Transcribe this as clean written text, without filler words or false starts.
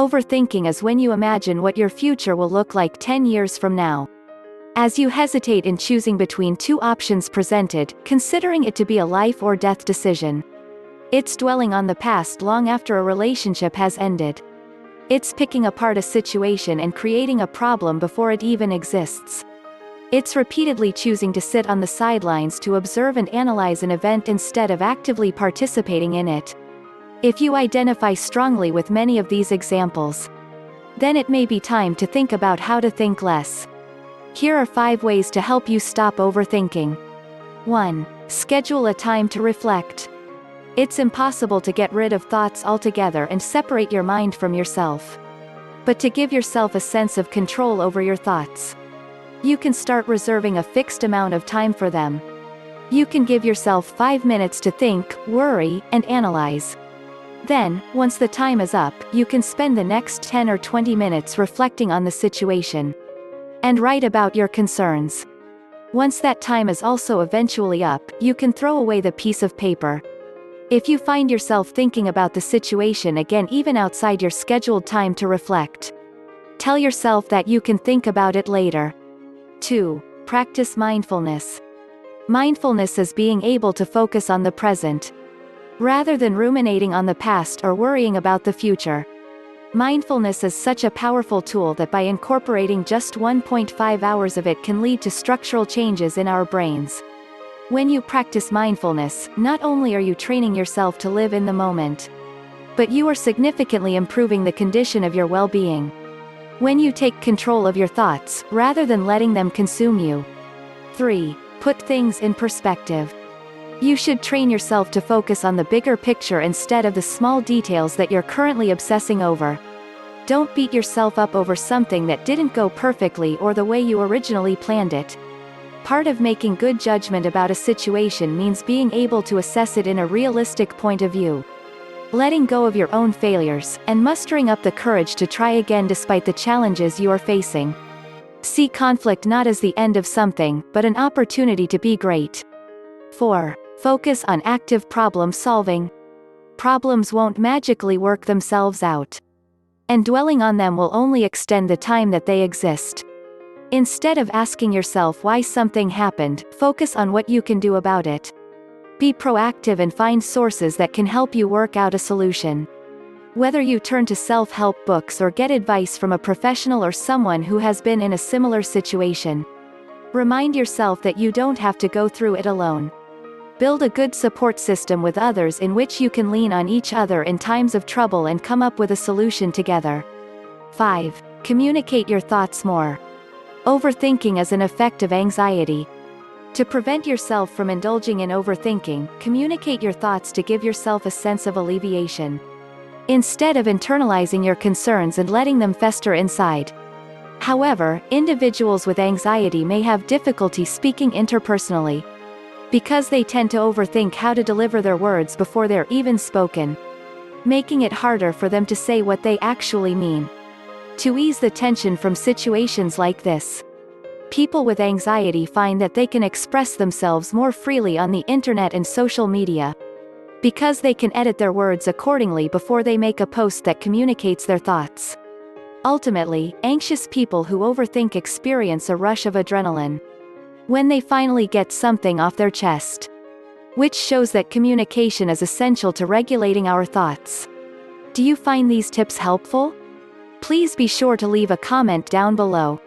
Overthinking is when you imagine what your future will look like 10 years from now. As you hesitate in choosing between two options presented, considering it to be a life or death decision. It's dwelling on the past long after a relationship has ended. It's picking apart a situation and creating a problem before it even exists. It's repeatedly choosing to sit on the sidelines to observe and analyze an event instead of actively participating in it. If you identify strongly with many of these examples, then it may be time to think about how to think less. Here are 5 ways to help you stop overthinking. 1. Schedule a time to reflect. It's impossible to get rid of thoughts altogether and separate your mind from yourself. But to give yourself a sense of control over your thoughts, you can start reserving a fixed amount of time for them. You can give yourself 5 minutes to think, worry, and analyze. Then, once the time is up, you can spend the next 10 or 20 minutes reflecting on the situation and write about your concerns. Once that time is also eventually up, you can throw away the piece of paper. If you find yourself thinking about the situation again even outside your scheduled time to reflect, tell yourself that you can think about it later. 2. Practice mindfulness. Mindfulness is being able to focus on the present, rather than ruminating on the past or worrying about the future. Mindfulness is such a powerful tool that by incorporating just 1.5 hours of it can lead to structural changes in our brains. When you practice mindfulness, not only are you training yourself to live in the moment, but you are significantly improving the condition of your well-being. When you take control of your thoughts, rather than letting them consume you. 3. Put things in perspective. You should train yourself to focus on the bigger picture instead of the small details that you're currently obsessing over. Don't beat yourself up over something that didn't go perfectly or the way you originally planned it. Part of making good judgment about a situation means being able to assess it in a realistic point of view. Letting go of your own failures, and mustering up the courage to try again despite the challenges you are facing. See conflict not as the end of something, but an opportunity to be great. 4. Focus on active problem solving. Problems won't magically work themselves out, and dwelling on them will only extend the time that they exist. Instead of asking yourself why something happened, focus on what you can do about it. Be proactive and find sources that can help you work out a solution. Whether you turn to self-help books or get advice from a professional or someone who has been in a similar situation, remind yourself that you don't have to go through it alone. Build a good support system with others in which you can lean on each other in times of trouble and come up with a solution together. 5. Communicate your thoughts more. Overthinking is an effect of anxiety. To prevent yourself from indulging in overthinking, communicate your thoughts to give yourself a sense of alleviation, instead of internalizing your concerns and letting them fester inside. However, individuals with anxiety may have difficulty speaking interpersonally, because they tend to overthink how to deliver their words before they're even spoken, making it harder for them to say what they actually mean. To ease the tension from situations like this, people with anxiety find that they can express themselves more freely on the internet and social media, because they can edit their words accordingly before they make a post that communicates their thoughts. Ultimately, anxious people who overthink experience a rush of adrenaline when they finally get something off their chest, which shows that communication is essential to regulating our thoughts. Do you find these tips helpful? Please be sure to leave a comment down below.